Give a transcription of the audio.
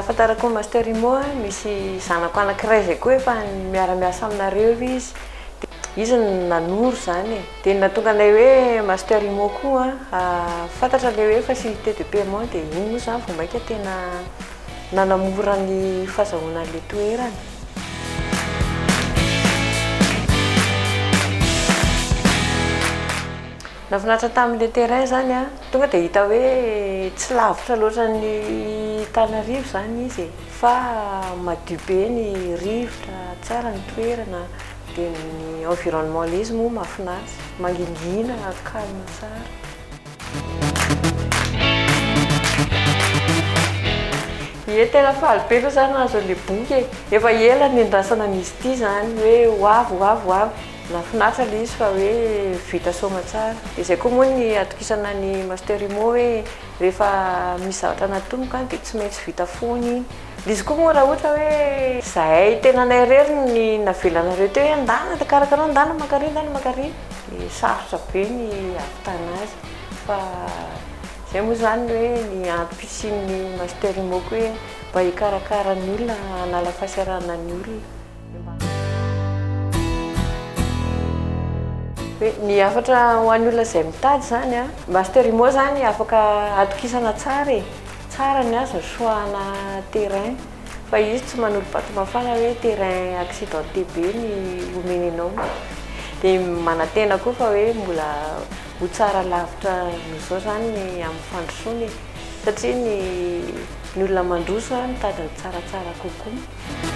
Nahafantarako Master Imo misy zanako anankiray izay koa efa miara-miasa aminareo izy. Izy nanoro zany dia nahatonga anay hoe Master Imo koa fantatra ilay hoe facilité de paiement dia iny moa zany vao maika tena nanamora ny fahazahoana an'ilay toerana. Nahafinaritra tamin'ilay terrain zany tonga dia hita hoe tsy lavitra loatra ny Tanarivo zany izy fa madio be ny rivotra, tsara ny toerana dia ny environnement ilay izy moa mahafinaritra, mangingina, calme tsara. Ie tena faly be aloha zany nahazo an'ilay boky efa ela ny andrasana an'izy ity zany hoe ho avy. Nahafinaritra ilay izy fa hoe vita soma tsara. Izay koa moa ny atokisana ny Master Imo hoe rehefa misy zavatra natomboka dia tsy maintsy vita foana iny. Izy koa moa raha ohatra hoe zahay tena nay rery ny navelanareo teo hoe andana dia karakara andana maka-ary. Sarotra be ny ahavitana azy fa izay moa zany hoe ny antopisian'ny Master Imo koa hoe mba hikarakara ny olona, hanala fahasahiranana ny olona. Ny hafatra ho an'ny olona izay mitady zany Master Imo zany afaka atokisana tsara tsara ny azo soahana terrain fa izy tsy manolo-paty mafana hoe terrain accidenté be ny omenanao dia manantena koa fa hoe mbola ho tsara lavitra noho izao zany ny amin'ny fandrosoany satria ny olona mandroso mitady ny tsaratsara kokoa.